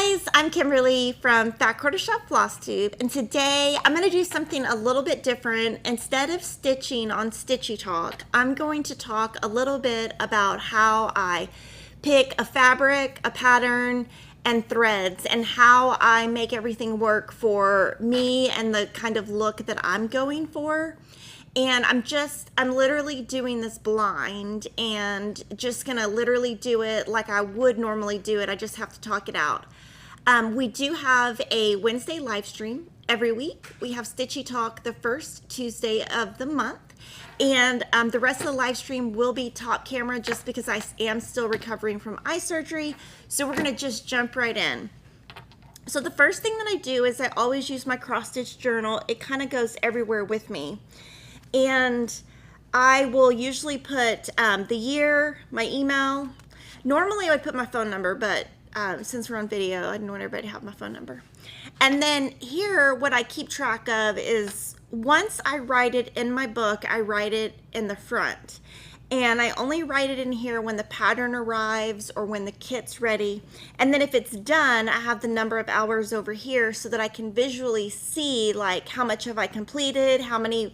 guys, I'm Kimberly from Quaker Moon FlossTube, and today I'm going to do something a little bit different. Instead of stitching on Stitchy Talk, I'm going to talk a little bit about how I pick a fabric, a pattern, and threads, and how I make everything work for me and the kind of look that I'm going for. And I'm literally doing this blind and just gonna literally do it like I would normally do it. I just have to talk it out. We do have a Wednesday live stream every week. We have Stitchy Talk the first Tuesday of the month. And the rest of the live stream will be top camera just because I am still recovering from eye surgery. So we're gonna just jump right in. So the first thing that I do is I always use my cross stitch journal. It kind of goes everywhere with me. And I will usually put the year, my email. Normally I would put my phone number, but since we're on video, I didn't want everybody to have my phone number. And then here, what I keep track of is once I write it in my book, I write it in the front. And I only write it in here when the pattern arrives or when the kit's ready. And then if it's done, I have the number of hours over here so that I can visually see like how much have I completed, how many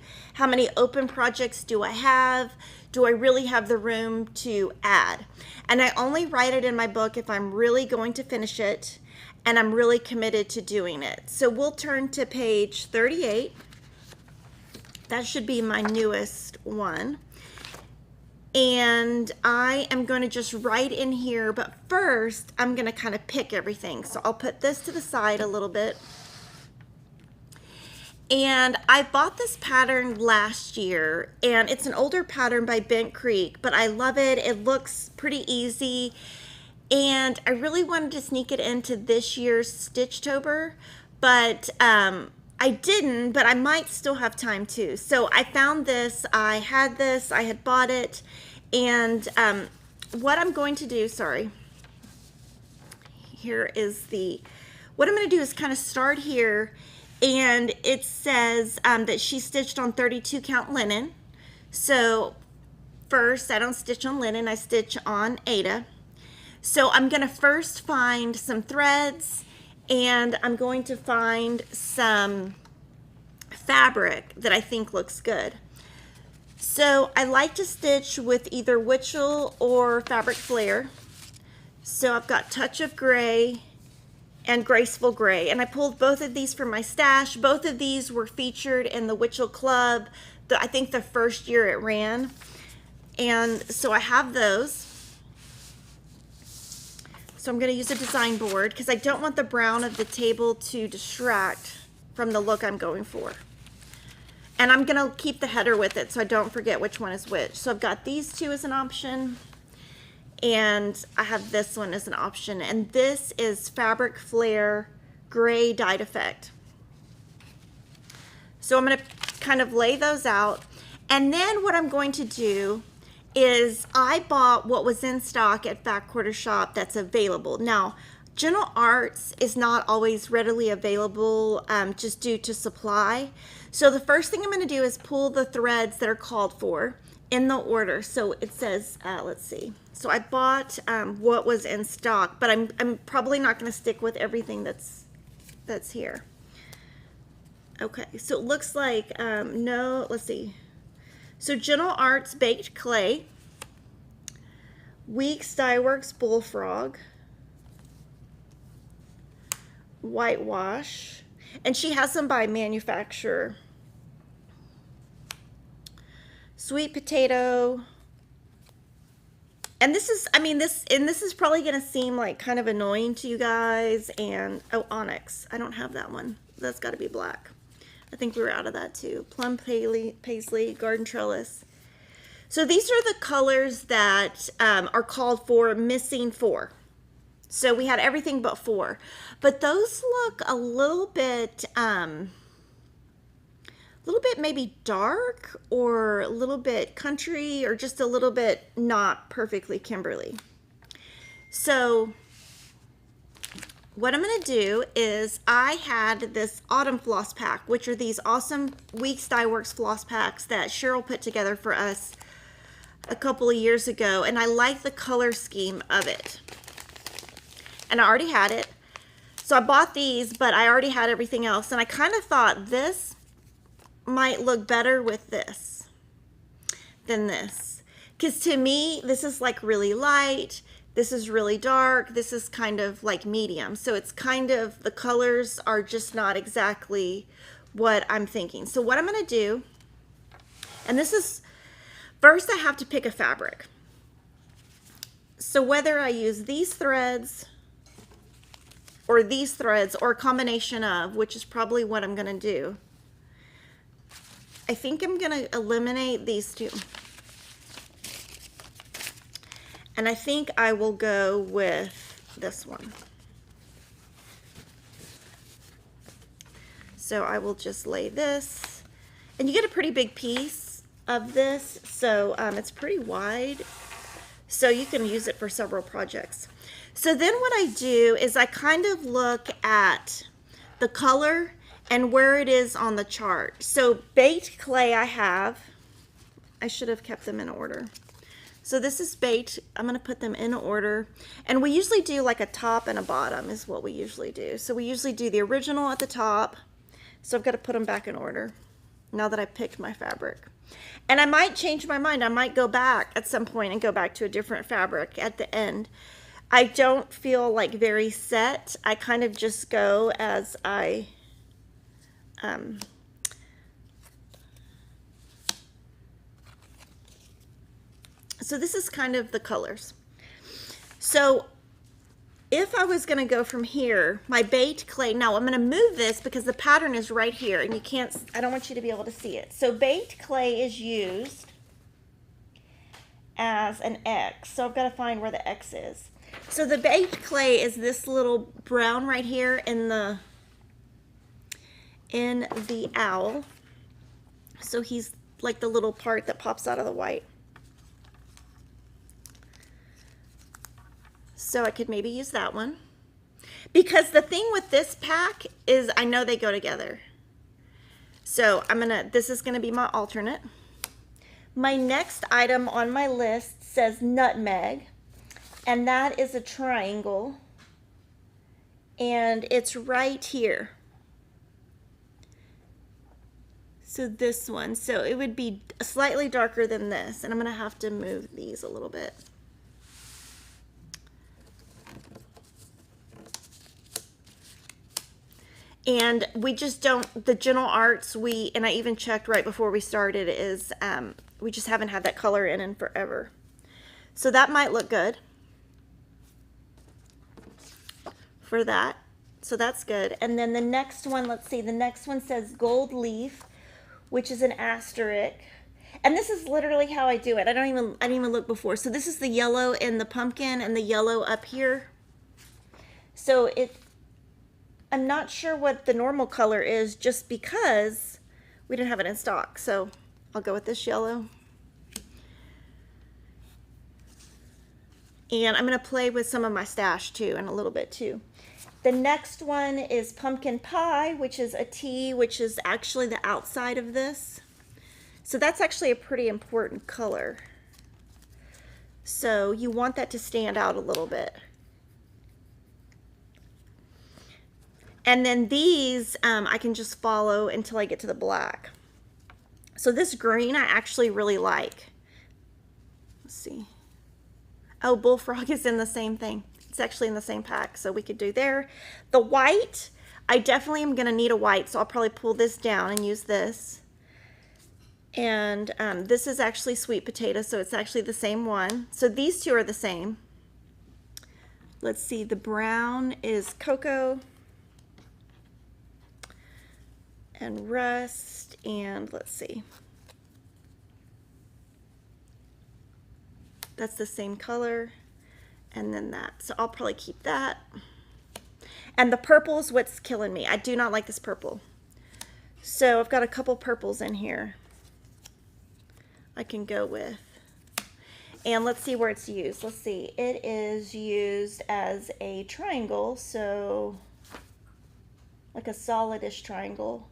open projects do I have, do I really have the room to add. And I only write it in my book if I'm really going to finish it and I'm really committed to doing it. So we'll turn to page 38. That should be my newest one. And I am going to just write in here, but first I'm going to kind of pick everything. So I'll put this to the side a little bit. And I bought this pattern last year, and it's an older pattern by Bent Creek, but I love it. It looks pretty easy, and I really wanted to sneak it into this year's Stitchtober, but I didn't, but I might still have time too. So I found this, I had bought it, and what I'm going to do, what I'm going to do is kind of start here, and it says that she stitched on 32 count linen. So first, I don't stitch on linen, I stitch on Aida. So I'm going to first find some threads, and I'm going to find some fabric that I think looks good. So I like to stitch with either Witchell or Fabric Flare. So I've got Touch of Gray and Graceful Gray, and I pulled both of these from my stash. Both of these were featured in the Witchell Club, I think the first year it ran. And so I have those. So I'm going to use a design board because I don't want the brown of the table to distract from the look I'm going for. And I'm going to keep the header with it so I don't forget which one is which. So I've got these two as an option, and I have this one as an option. And this is Fabric Flare Gray Dyed Effect. So I'm going to kind of lay those out. And then what I'm going to do is I bought what was in stock at Fat Quarter Shop that's available. Now, Gentle Arts is not always readily available just due to supply. So the first thing I'm going to do is pull the threads that are called for in the order. So it says, let's see. So I bought what was in stock, but I'm probably not going to stick with everything that's here. Okay, so it looks like, no, let's see. So Gentle Arts Baked Clay, Weeks Dye Works Bullfrog, Whitewash, and she has them by manufacturer. Sweet Potato, and this is, this is probably going to seem like kind of annoying to you guys, and, oh, Onyx, I don't have that one. That's got to be black. I think we were out of that too. Plum Paisley, Garden Trellis. So these are the colors that are called for, missing 4. So we had everything but 4. But those look a little bit maybe dark, or a little bit country, or just a little bit not perfectly Kimberly. So what I'm going to do is I had this autumn floss pack, which are these awesome Weeks Dye Works floss packs that Cheryl put together for us a couple of years ago, and I like the color scheme of it. And I already had it. So I bought these, but I already had everything else. And I kind of thought this might look better with this than this. Because to me, this is like really light. This is really dark. This is kind of like medium. So it's kind of, the colors are just not exactly what I'm thinking. So what I'm going to do, and this is, first I have to pick a fabric. So whether I use these threads or these threads or a combination of, which is probably what I'm going to do, I think I'm going to eliminate these two. And I think I will go with this one. So I will just lay this, and you get a pretty big piece of this, so it's pretty wide, so you can use it for several projects. So then what I do is I kind of look at the color and where it is on the chart. So baked clay I should have kept them in order. So this is baked. I'm going to put them in order. And we usually do like a top and a bottom is what we usually do. So we usually do the original at the top. So I've got to put them back in order now that I picked my fabric. And I might change my mind. I might go back at some point and go back to a different fabric at the end. I don't feel like very set. I kind of just go as I so this is kind of the colors. So if I was going to go from here, my baked clay, now I'm going to move this because the pattern is right here and you can't, I don't want you to be able to see it. So baked clay is used as an X. So I've got to find where the X is. So the baked clay is this little brown right here in the owl. So he's like the little part that pops out of the white. So I could maybe use that one. Because the thing with this pack is I know they go together. So this is gonna be my alternate. My next item on my list says nutmeg, and that is a triangle, and it's right here. So this one, so it would be slightly darker than this, and I'm gonna have to move these a little bit. And we just don't, the Gentle Arts, and I even checked right before we started, is we just haven't had that color in forever. So that might look good for that. So that's good. And then the next one, let's see, the next one says gold leaf, which is an asterisk. And this is literally how I do it. I didn't even look before. So this is the yellow in the pumpkin and the yellow up here. So I'm not sure what the normal color is just because we didn't have it in stock. So I'll go with this yellow. And I'm going to play with some of my stash too, and a little bit too. The next one is pumpkin pie, which is a T, which is actually the outside of this. So that's actually a pretty important color. So you want that to stand out a little bit. And then these, I can just follow until I get to the black. So this green I actually really like. Let's see. Oh, bullfrog is in the same thing. It's actually in the same pack, so we could do there. The white, I definitely am gonna need a white, so I'll probably pull this down and use this. And this is actually sweet potato, so it's actually the same one. So these two are the same. Let's see, the brown is cocoa and rust, and let's see. That's the same color, and then that. So I'll probably keep that. And the purple is what's killing me. I do not like this purple. So I've got a couple purples in here I can go with. And let's see where it's used. Let's see. It is used as a triangle, so like a solidish triangle.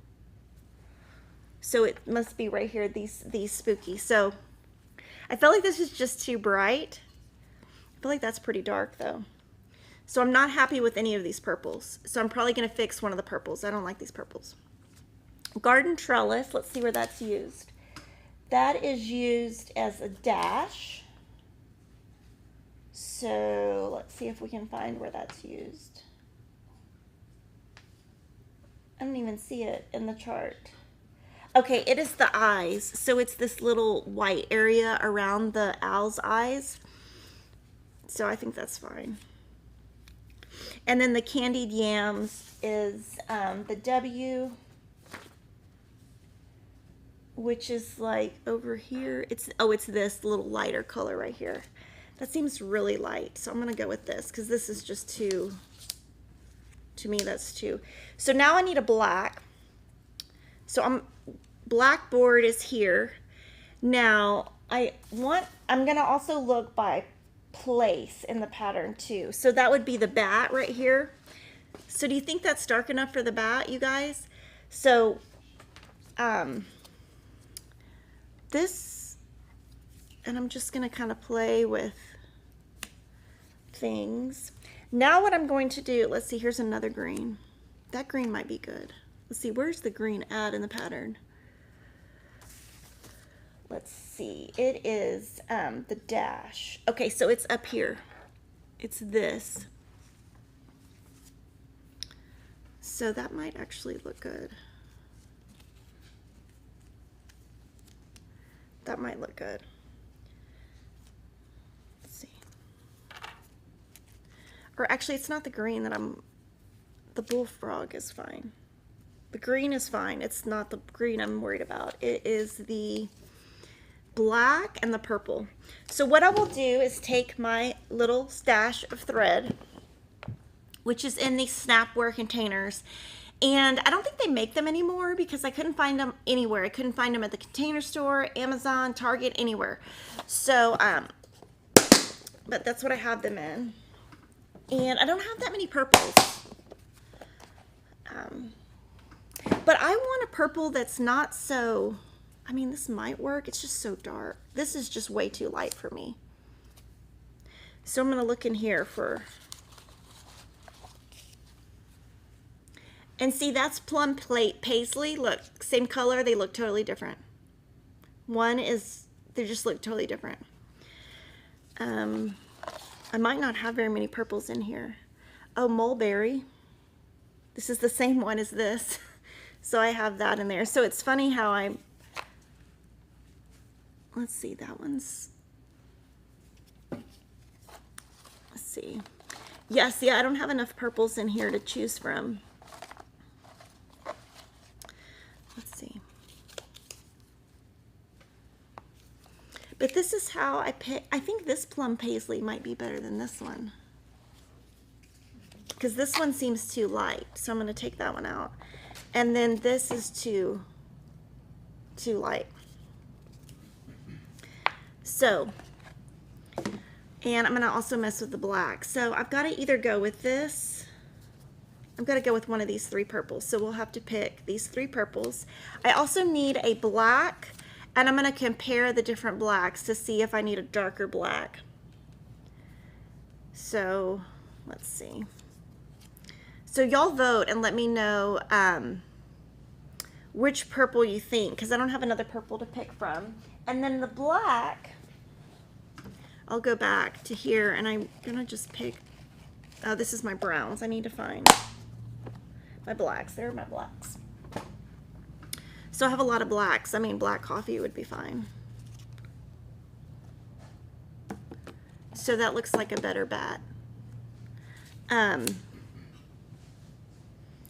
So it must be right here, these spooky. So I feel like this is just too bright. I feel like that's pretty dark though. So I'm not happy with any of these purples. So I'm probably going to fix one of the purples. I don't like these purples. Garden trellis, let's see where that's used. That is used as a dash. So let's see if we can find where that's used. I don't even see it in the chart. Okay, it is the eyes. So it's this little white area around the owl's eyes. So I think that's fine. And then the candied yams is the W, which is like over here. It's this little lighter color right here. That seems really light, so I'm gonna go with this because this is just too, to me that's too. So now I need a black. So blackboard is here. Now I'm gonna also look by place in the pattern too. So that would be the bat right here. So do you think that's dark enough for the bat, you guys? So this, and I'm just gonna kind of play with things. Now what I'm going to do, let's see, here's another green. That green might be good. Let's see, where's the green at in the pattern? Let's see, it is the dash. Okay, so it's up here. It's this. So that might actually look good. That might look good. Let's see. Or actually, it's not the green that the bullfrog is fine. The green is fine. It's not the green I'm worried about. It is the black and the purple. So what I will do is take my little stash of thread, which is in these snapware containers, and I don't think they make them anymore because I couldn't find them anywhere. I couldn't find them at the Container Store, Amazon, Target, anywhere. So but that's what I have them in, and I don't have that many purples, but I want a purple that's not so, I mean, this might work. It's just so dark. This is just way too light for me. So I'm going to look in here for, and see, that's plum plate paisley. Look, same color. They look totally different. One is, they just look totally different. I might not have very many purples in here. Oh, mulberry. This is the same one as this. So I have that in there. So it's funny how let's see, that one's, let's see. Yes, yeah, I don't have enough purples in here to choose from. Let's see. But this is how I pick. I think this plum paisley might be better than this one, because this one seems too light. So I'm going to take that one out. And then this is too light. So, and I'm going to also mess with the black. So I've got to either go with this. I've got to go with one of these three purples. So we'll have to pick these three purples. I also need a black, and I'm going to compare the different blacks to see if I need a darker black. So let's see. So y'all vote and let me know which purple you think, because I don't have another purple to pick from. And then the black, I'll go back to here, and I'm gonna just pick, oh, this is my browns. I need to find my blacks. There are my blacks. So I have a lot of blacks. I mean, black coffee would be fine. So that looks like a better bat.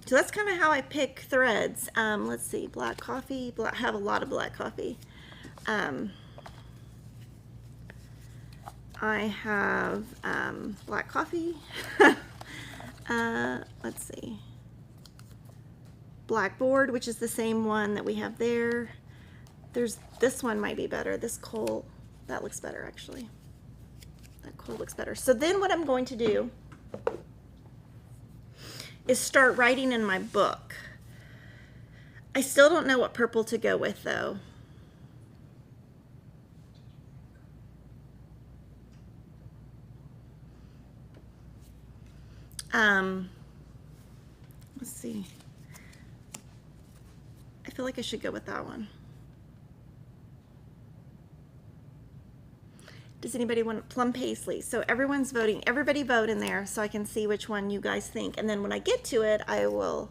So that's kind of how I pick threads. Let's see, black coffee. I have a lot of black coffee. I have black coffee. Let's see. Blackboard, which is the same one that we have there. This one might be better. This coal, that looks better actually. That coal looks better. So then what I'm going to do is start writing in my book. I still don't know what purple to go with though. Let's see. I feel like I should go with that one. Does anybody want plum paisley? So everyone's voting. Everybody vote in there so I can see which one you guys think. And then when I get to it, I will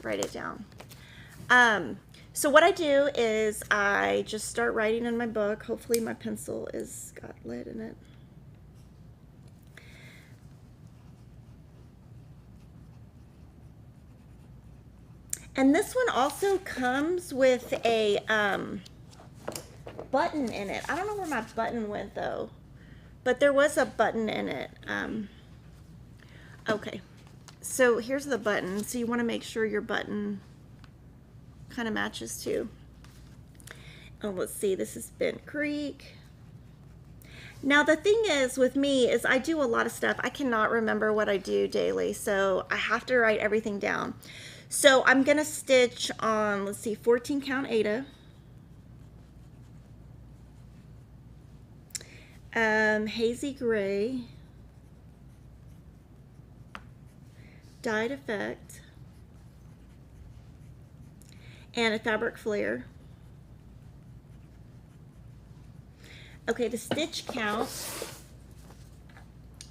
write it down. So what I do is I just start writing in my book. Hopefully my pencil is got lead in it. And this one also comes with a button in it. I don't know where my button went though, but there was a button in it. Okay, so here's the button. So you want to make sure your button kind of matches too. Oh, let's see, this is Bent Creek. Now the thing is with me is I do a lot of stuff. I cannot remember what I do daily, so I have to write everything down. So I'm gonna stitch on, let's see, 14 count Aida. Hazy gray, dyed effect, and a fabric flare. Okay, the stitch count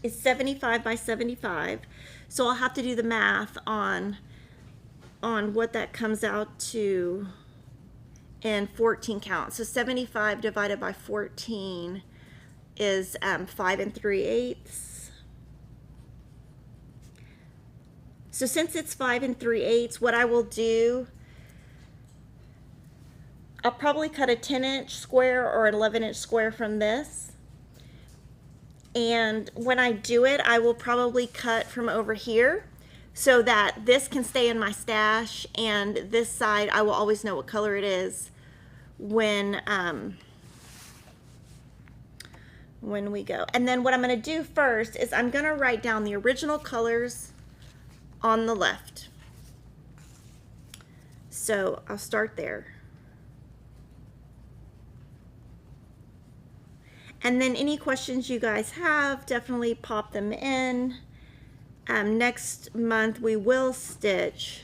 is 75 by 75, so I'll have to do the math on what that comes out to in 14 count. So 75 divided by 14 is 5 3/8. So since it's 5 3/8, what I will do, I'll probably cut a 10-inch square or an 11-inch square from this. And when I do it, I will probably cut from over here so that this can stay in my stash, and this side I will always know what color it is when we go. And then what I'm going to do first is I'm going to write down the original colors on the left. So I'll start there. And then any questions you guys have, definitely pop them in. Next month we will stitch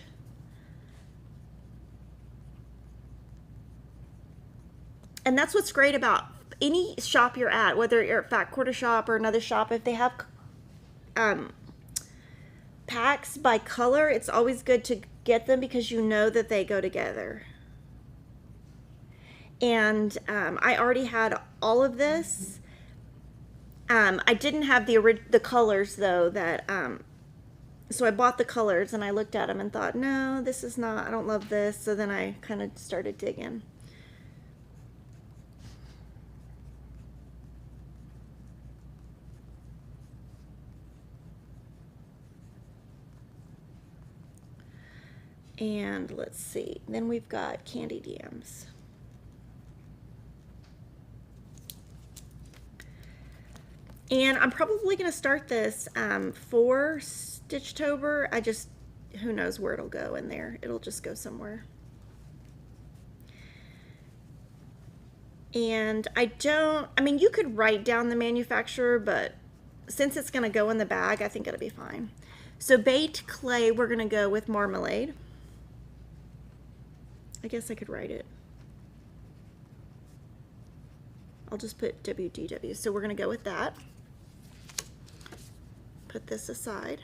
and that's what's great about any shop you're at, whether you're at Fat Quarter Shop or another shop, if they have packs by color, it's always good to get them because you know that they go together. And I already had all of this. I didn't have the colors though, that so I bought the colors and I looked at them and thought, no, this is not, I don't love this. So then I kind of started digging. And let's see, then we've got candied yams. And I'm probably going to start this for Stitchtober. Who knows where it'll go in there. It'll just go somewhere. And I mean, you could write down the manufacturer, but since it's going to go in the bag, I think it'll be fine. So baked clay, we're going to go with Marmalade. I guess I could write it. I'll just put WDW. So we're going to go with that. Put this aside.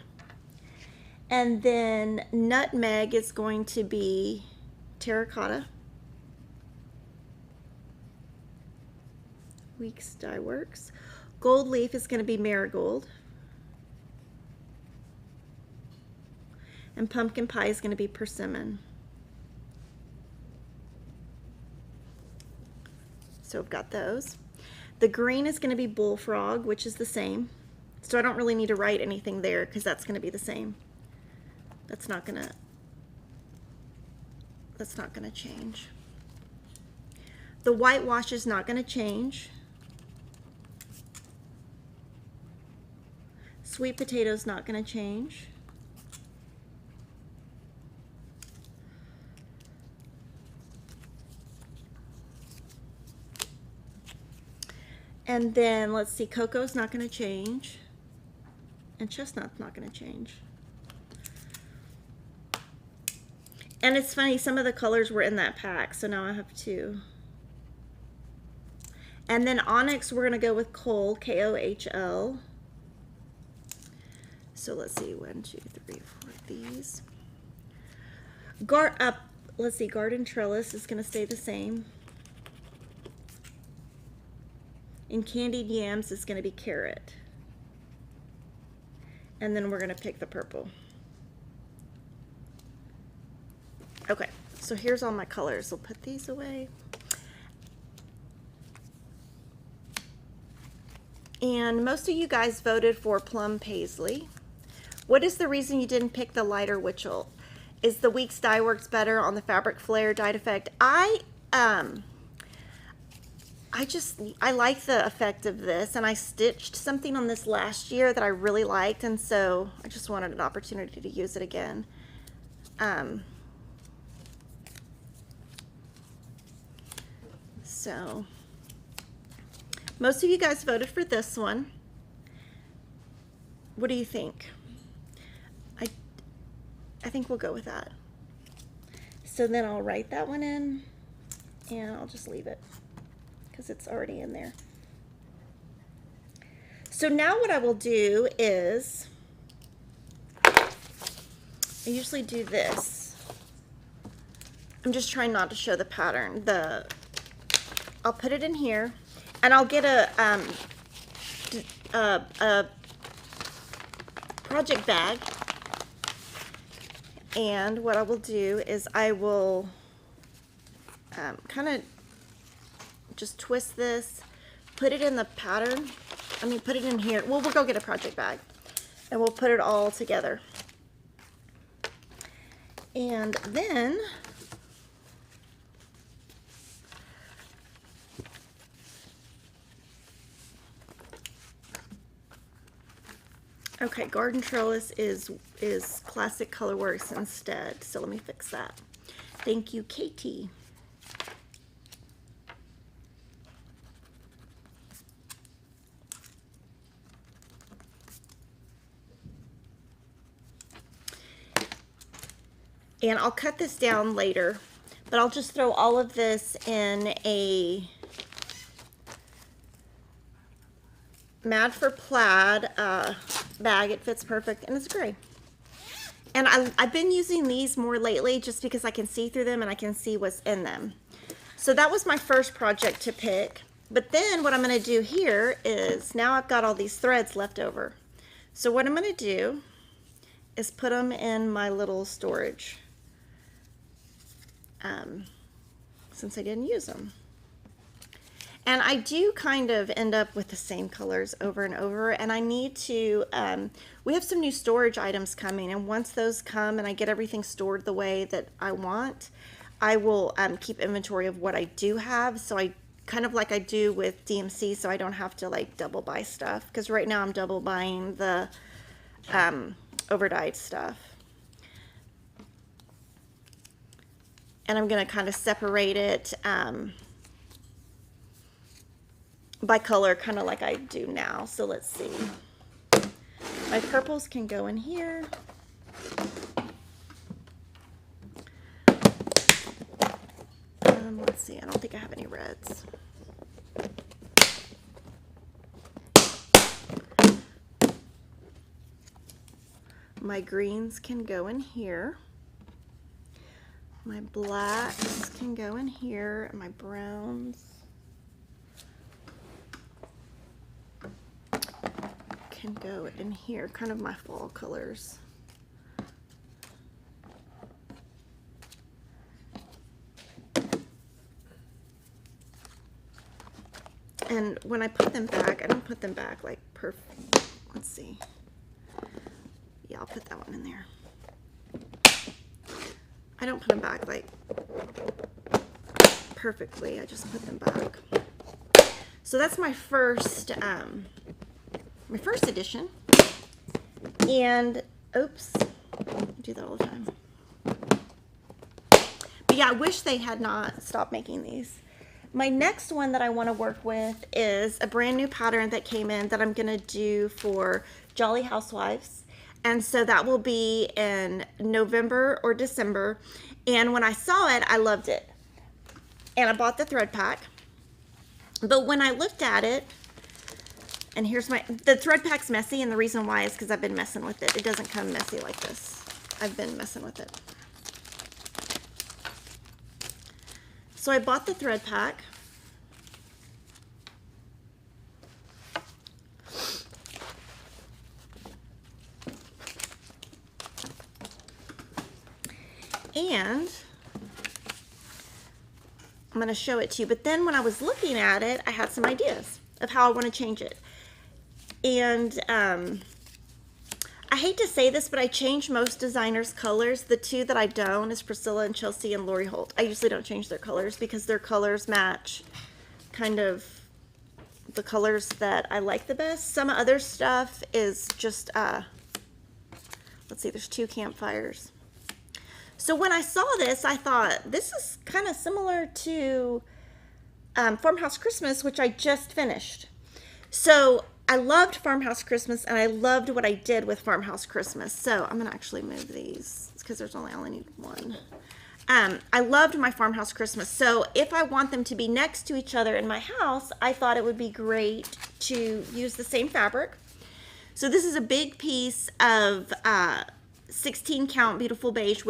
And then Nutmeg is going to be Terracotta. Weeks Dye Works. Gold Leaf is going to be Marigold. And Pumpkin Pie is going to be Persimmon. So I've got those. The green is going to be Bullfrog, which is the same. So I don't really need to write anything there because that's going to be the same. That's not going to change. The whitewash is not going to change. Sweet potato is not going to change. And then let's see, cocoa's not going to change. And chestnut's not going to change. And it's funny, some of the colors were in that pack, so now I have two. And then onyx, we're going to go with kohl, K-O-H-L. So let's see, 1, 2, 3, 4 of these. Let's see, garden trellis is going to stay the same. And candied yams is going to be carrot. And then we're going to pick the purple. Okay, so here's all my colors. We'll put these away. And most of you guys voted for plum paisley. What is the reason you didn't pick the lighter witchel? Is the Weeks dye works better on the fabric flare dyed effect? I like the effect of this, and I stitched something on this last year that I really liked, and so I just wanted an opportunity to use it again. So most of you guys voted for this one. What do you think? I think we'll go with that. So then I'll write that one in, and I'll just leave it because it's already in there. So now what I will do is, I usually do this. I'm just trying not to show the pattern. I'll put it in here, and I'll get a project bag. And what I will do is I will kind of just twist this, put it in the pattern. I mean, put it in here. Well, we'll go get a project bag, and we'll put it all together. And then okay, garden trellis is classic colorworks instead, so let me fix that. Thank you, Katie. And I'll cut this down later, but I'll just throw all of this in a Mad for Plaid bag. It fits perfect, and it's gray. And I've been using these more lately just because I can see through them and I can see what's in them. So that was my first project to pick. But then what I'm going to do here is, now I've got all these threads left over. So what I'm going to do is put them in my little storage, since I didn't use them. And I do kind of end up with the same colors over and over, and I need to, we have some new storage items coming, and once those come and I get everything stored the way that I want, I will keep inventory of what I do have, so I kind of like I do with DMC, so I don't have to like double buy stuff, because right now I'm double buying the overdyed stuff. And I'm going to kind of separate it by color, kind of like I do now. So let's see. My purples can go in here. Let's see, I don't think I have any reds. My greens can go in here. My blacks can go in here, and my browns can go in here, kind of my fall colors. And when I put them back, I don't put them back like perfect. Let's see. Yeah, I'll put that one in there. I don't put them back like perfectly. I just put them back. So that's my first edition. And oops, I do that all the time. But yeah, I wish they had not stopped making these. My next one that I want to work with is a brand new pattern that came in that I'm going to do for Jolly Housewives. And so that will be in November or December. And when I saw it, I loved it. And I bought the thread pack. But when I looked at it, and the thread pack's messy, and the reason why is because I've been messing with it. It doesn't come messy like this. I've been messing with it. So I bought the thread pack. And I'm going to show it to you. But then when I was looking at it, I had some ideas of how I want to change it. And I hate to say this, but I change most designers' colors. The two that I don't is Priscilla and Chelsea and Lori Holt. I usually don't change their colors because their colors match kind of the colors that I like the best. Some other stuff is just, let's see, there's 2 campfires. So when I saw this, I thought, this is kind of similar to Farmhouse Christmas, which I just finished. So I loved Farmhouse Christmas, and I loved what I did with Farmhouse Christmas. So I'm going to actually move these because I only need one. I loved my Farmhouse Christmas. So if I want them to be next to each other in my house, I thought it would be great to use the same fabric. So this is a big piece of 16 count beautiful beige,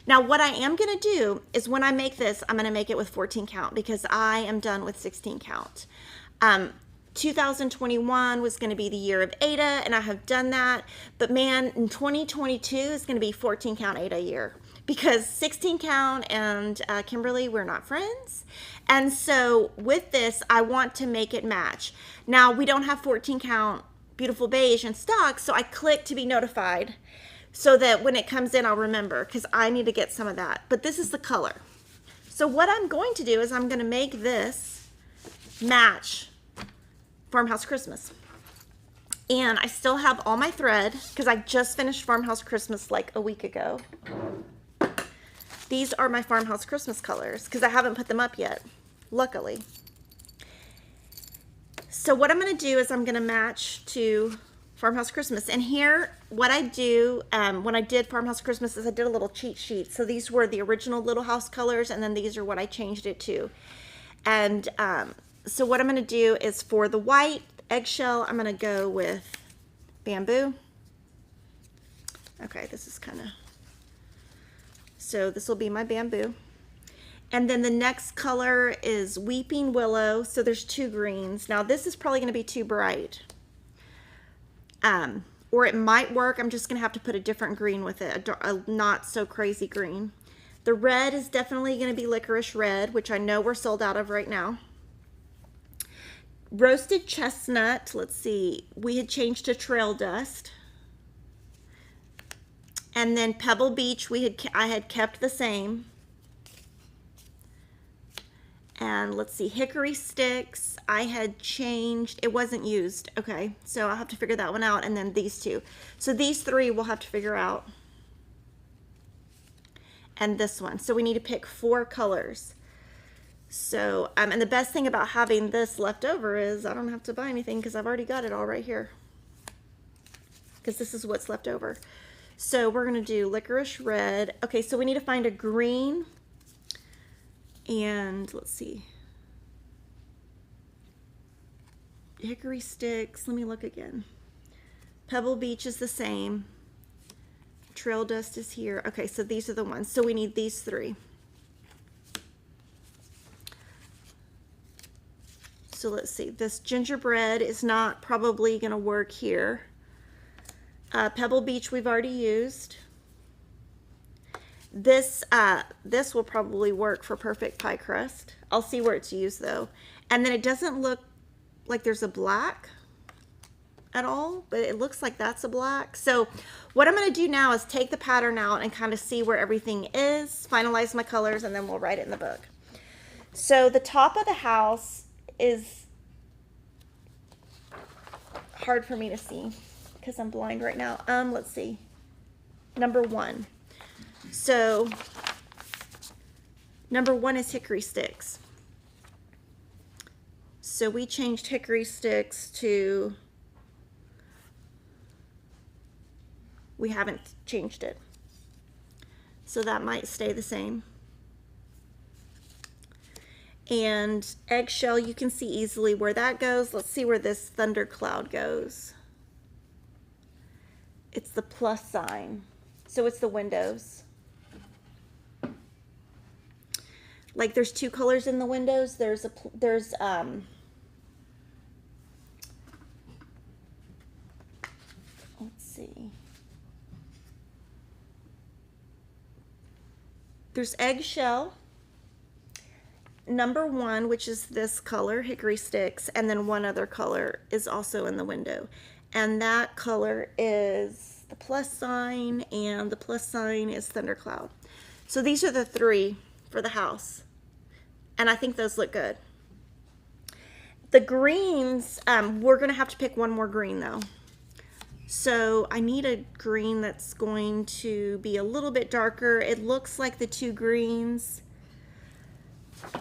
now what I am going to do is when I make this, I'm going to make it with 14 count because I am done with 16 count. 2021 was going to be the year of Ada, and I have done that, but man, in 2022 is going to be 14 count Ada year because 16 count and Kimberly, we're not friends. And so with this, I want to make it match. Now we don't have 14 count beautiful beige in stock, so I click to be notified so that when it comes in, I'll remember because I need to get some of that. But this is the color. So what I'm going to do is I'm going to make this match Farmhouse Christmas. And I still have all my thread because I just finished Farmhouse Christmas like a week ago. These are my Farmhouse Christmas colors because I haven't put them up yet, luckily. So what I'm going to do is I'm going to match to Farmhouse Christmas. And here, what I do when I did Farmhouse Christmas is I did a little cheat sheet. So these were the original Little House colors, and then these are what I changed it to. And so what I'm going to do is for the white eggshell, I'm going to go with bamboo. Okay, this is kind of, so this will be my bamboo. And then the next color is Weeping Willow. So there's 2 greens. Now this is probably going to be too bright. Or it might work. I'm just going to have to put a different green with it, a not so crazy green. The red is definitely going to be Licorice Red, which I know we're sold out of right now. Roasted Chestnut, let's see, we had changed to Trail Dust. And then Pebble Beach, I had kept the same. And let's see, Hickory Sticks, I had changed, it wasn't used. Okay, so I'll have to figure that one out. And then these 2. So these 3 we'll have to figure out. And this one. So we need to pick 4 colors. So, and the best thing about having this left over is I don't have to buy anything because I've already got it all right here. Because this is what's left over. So we're going to do Licorice Red. Okay, so we need to find a green. And let's see. Hickory Sticks. Let me look again. Pebble Beach is the same. Trail Dust is here. Okay, so these are the ones. So we need these 3. So let's see. This gingerbread is not probably going to work here. Pebble Beach we've already used. This will probably work for perfect pie crust. I'll see where it's used though. And then it doesn't look like there's a black at all, but it looks like that's a black. So what I'm going to do now is take the pattern out and kind of see where everything is, finalize my colors, and then we'll write it in the book. So the top of the house is hard for me to see because I'm blind right now. Let's see. Number 1. So number 1 is Hickory Sticks. So we changed Hickory Sticks to We haven't changed it. So that might stay the same. And eggshell, you can see easily where that goes. Let's see where this thundercloud goes. It's the plus sign. So it's the windows. Like there's two colors in the windows. There's let's see. There's eggshell, number 1, which is this color, hickory sticks, and then one other color is also in the window. And that color is the plus sign, and the plus sign is thundercloud. So these are the 3 for the house. And I think those look good. The greens, we're going to have to pick one more green though. So I need a green that's going to be a little bit darker. It looks like the 2 greens.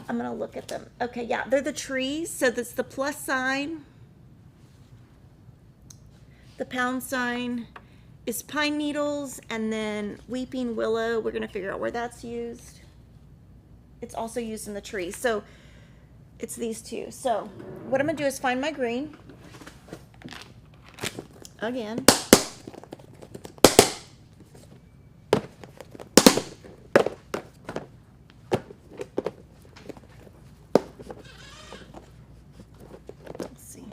I'm going to look at them. Okay, yeah, they're the trees. So that's the plus sign. The pound sign is pine needles, and then weeping willow. We're going to figure out where that's used. It's also used in the tree. So it's these 2. So what I'm going to do is find my green. Again. Let's see.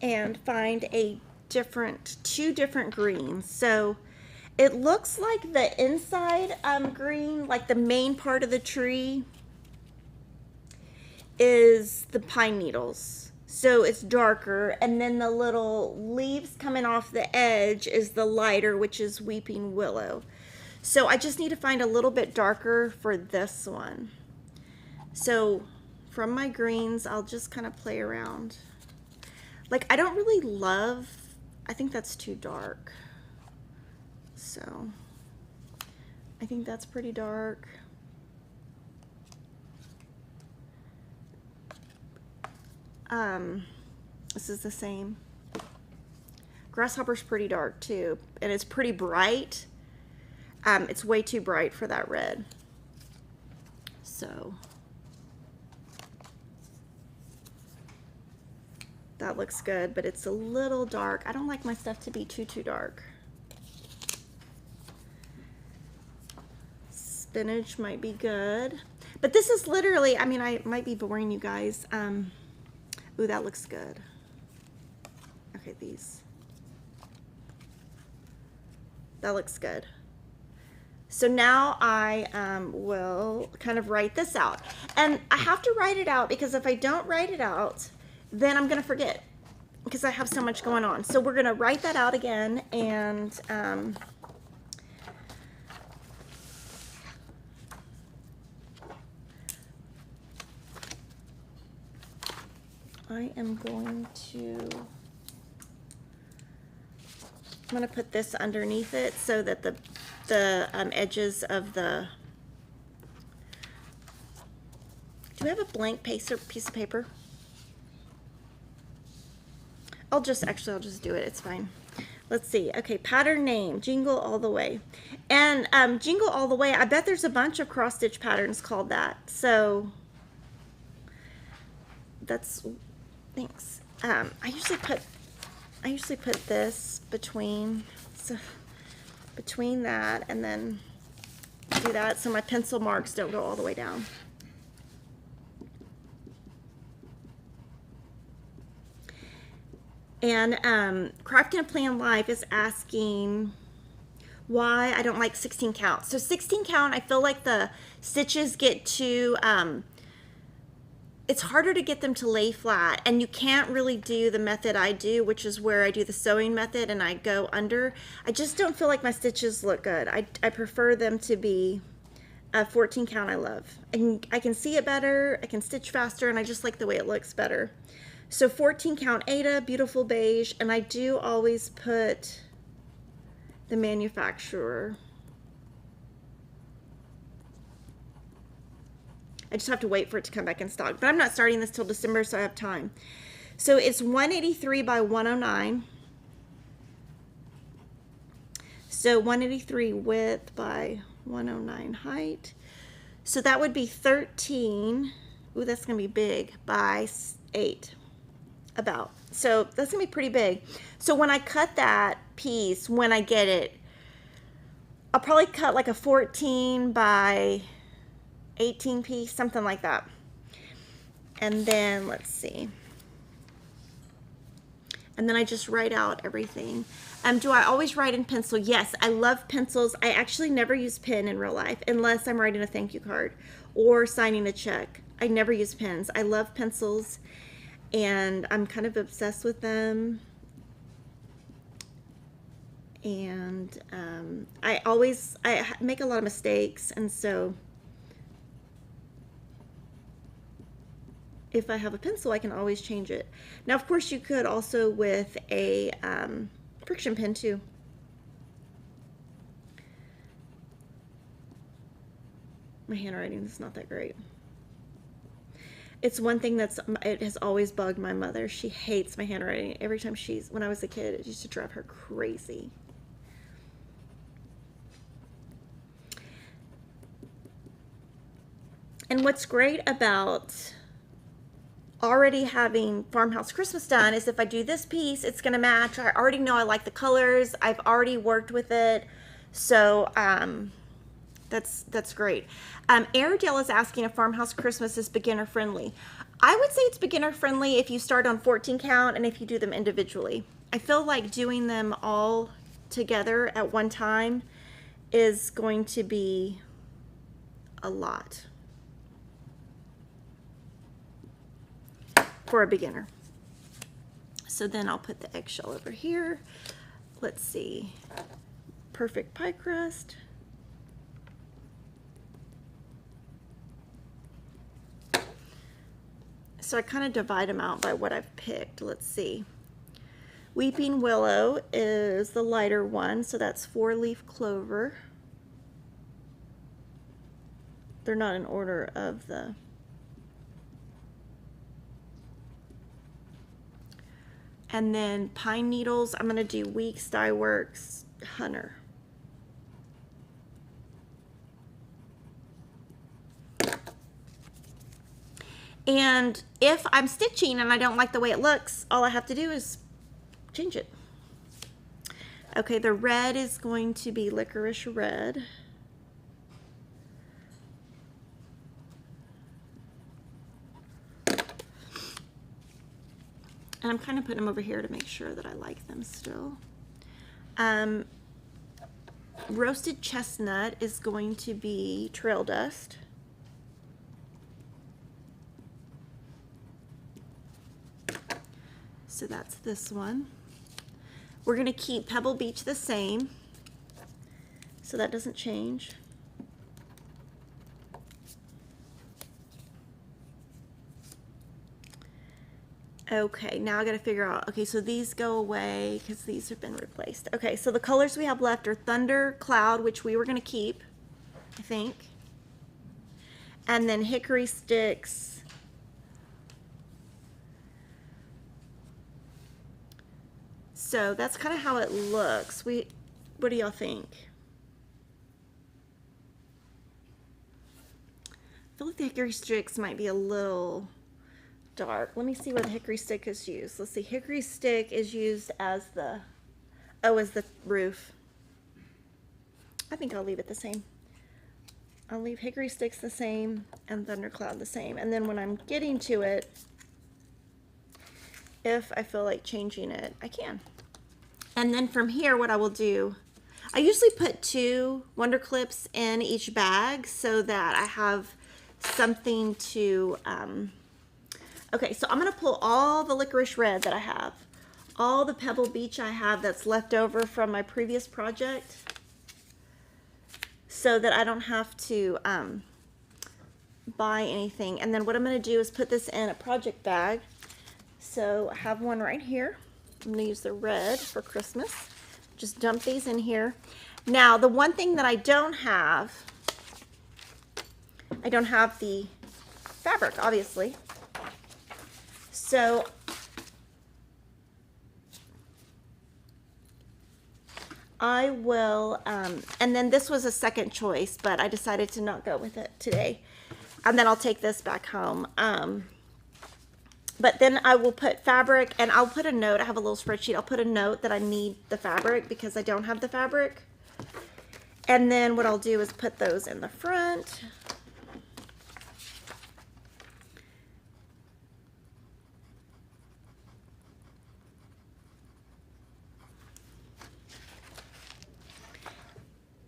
And find two different greens. So it looks like the inside green, like the main part of the tree, is the pine needles. So it's darker, and then the little leaves coming off the edge is the lighter, which is weeping willow. So I just need to find a little bit darker for this one. So from my greens, I'll just kind of play around. Like I don't really love, I think that's too dark. So I think that's pretty dark. This is the same. Grasshopper's pretty dark too, and it's pretty bright. It's way too bright for that red. So that looks good, but it's a little dark. I don't like my stuff to be too dark. Spinach might be good, but this is literally, I mean, I might be boring you guys. Ooh, that looks good. Okay, these. That looks good. So now I will kind of write this out. And I have to write it out because if I don't write it out, then I'm going to forget because I have so much going on. So we're going to write that out again, and I am going to put this underneath it so that the edges of the, do we have a blank piece of paper? I'll just do it, it's fine. Let's see, okay, pattern name, Jingle All the Way. And Jingle All the Way, I bet there's a bunch of cross stitch patterns called that. So that's, thanks. I usually put this between that and then do that so my pencil marks don't go all the way down. And Crafting a Plan Life is asking why I don't like 16 count. So 16 count, I feel like the stitches get too, it's harder to get them to lay flat, and you can't really do the method I do, which is where I do the sewing method and I go under. I just don't feel like my stitches look good. I prefer them to be 14 count. I love. I can see it better, I can stitch faster, and I just like the way it looks better. So 14 count Ada, beautiful beige, and I do always put the manufacturer. I just have to wait for it to come back in stock. But I'm not starting this till December, so I have time. So it's 183 by 109. So 183 width by 109 height. So that would be 13. Ooh, that's going to be big, by 8. About. So that's going to be pretty big. So when I cut that piece, when I get it, I'll probably cut like a 14 by 18 piece, something like that. And then, let's see. And then I just write out everything. Do I always write in pencil? Yes, I love pencils. I actually never use pen in real life unless I'm writing a thank you card or signing a check. I never use pens. I love pencils and I'm kind of obsessed with them. And I make a lot of mistakes, and so if I have a pencil, I can always change it. Now, of course, you could also with a friction pen too. My handwriting is not that great. It's one thing it has always bugged my mother. She hates my handwriting. Every time when I was a kid, it used to drive her crazy. And what's great about already having Farmhouse Christmas done is if I do this piece, it's going to match. I already know I like the colors. I've already worked with it. So that's great. Airedale is asking if Farmhouse Christmas is beginner friendly. I would say it's beginner friendly if you start on 14 count and if you do them individually. I feel like doing them all together at one time is going to be a lot for a beginner. So then I'll put the eggshell over here. Let's see. Perfect pie crust. So I kind of divide them out by what I've picked. Let's see. Weeping Willow is the lighter one, so that's 4-leaf clover. They're not in order of the... And then Pine Needles, I'm going to do Weeks Dye Works Hunter. And if I'm stitching and I don't like the way it looks, all I have to do is change it. Okay, the red is going to be Licorice Red. And I'm kind of putting them over here to make sure that I like them still. Roasted Chestnut is going to be Trail Dust. So that's this one. We're going to keep Pebble Beach the same, so that doesn't change. Okay, now I got to figure out, okay, so these go away because these have been replaced. Okay, so the colors we have left are Thunder, Cloud, which we were going to keep, I think. And then Hickory Sticks. So that's kind of how it looks. What do y'all think? I feel like the Hickory Sticks might be a little dark. Let me see where the Hickory Stick is used. Let's see. Hickory Stick is used as the roof. I think I'll leave it the same. I'll leave Hickory Sticks the same and Thundercloud the same. And then when I'm getting to it, if I feel like changing it, I can. And then from here, what I will do, I usually put 2 Wonder Clips in each bag so that I have something to, okay, so I'm going to pull all the Licorice Red that I have, all the Pebble Beach I have that's left over from my previous project, so that I don't have to buy anything. And then what I'm going to do is put this in a project bag. So I have one right here. I'm going to use the red for Christmas. Just dump these in here. Now, the one thing that I don't have the fabric, obviously. So I will, and then this was a second choice, but I decided to not go with it today. And then I'll take this back home. But then I will put fabric, and I'll put a note. I have a little spreadsheet. I'll put a note that I need the fabric because I don't have the fabric. And then what I'll do is put those in the front.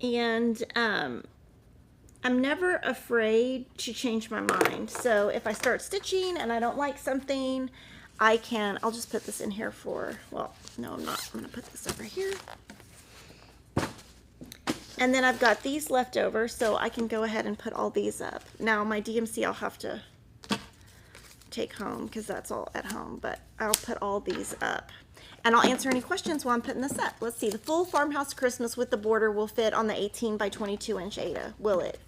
And I'm never afraid to change my mind. So if I start stitching and I don't like something, I'll just put this in here for, well, no, I'm not. I'm going to put this over here. And then I've got these left over, so I can go ahead and put all these up. Now my DMC I'll have to take home because that's all at home, but I'll put all these up. And I'll answer any questions while I'm putting this up. Let's see, the full farmhouse Christmas with the border will fit on the 18 by 22 inch Aida, will it?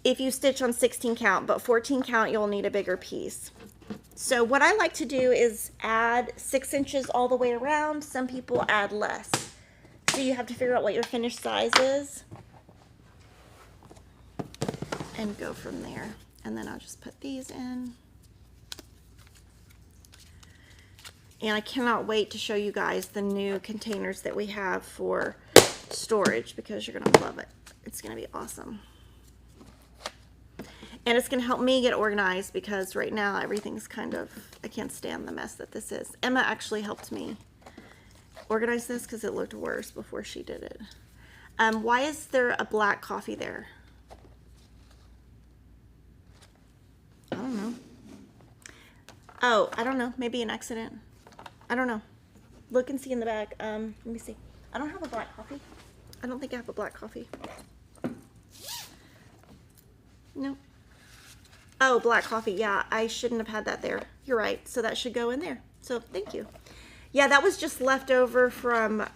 If you stitch on 16 count, but 14 count, you'll need a bigger piece. So what I like to do is add 6 inches all the way around. Some people add less. So you have to figure out what your finished size is and go from there. And then I'll just put these in. And I cannot wait to show you guys the new containers that we have for storage because you're going to love it. It's going to be awesome. And it's going to help me get organized because right now everything's kind of, I can't stand the mess that this is. Emma actually helped me organize this because it looked worse before she did it. Why is there a black coffee there? I don't know. Oh, I don't know. Maybe an accident. I don't know. Look and see in the back. Let me see. I don't have a black coffee. I don't think I have a black coffee. No. Oh, black coffee. Yeah, I shouldn't have had that there. You're right. So that should go in there. So thank you. Yeah, that was just left over from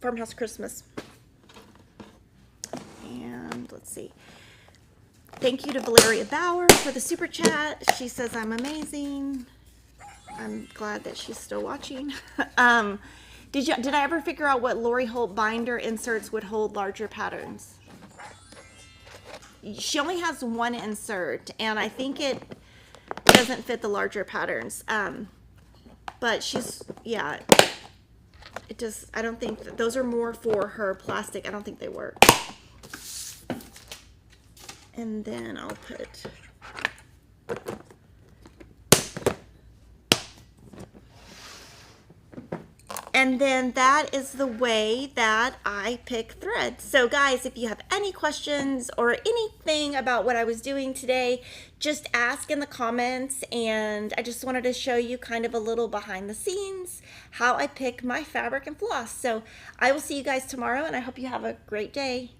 Farmhouse Christmas. And let's see. Thank you to Valeria Bauer for the super chat. She says I'm amazing. I'm glad that she's still watching. Did I ever figure out what Lori Holt binder inserts would hold larger patterns? She only has one insert, and I think it doesn't fit the larger patterns. But she's, yeah, it does. I don't think that those are more for her plastic. I don't think they work. And then I'll put, and then that is the way that I pick thread. So guys, if you have any questions or anything about what I was doing today, just ask in the comments. And I just wanted to show you kind of a little behind the scenes, how I pick my fabric and floss. So I will see you guys tomorrow, and I hope you have a great day.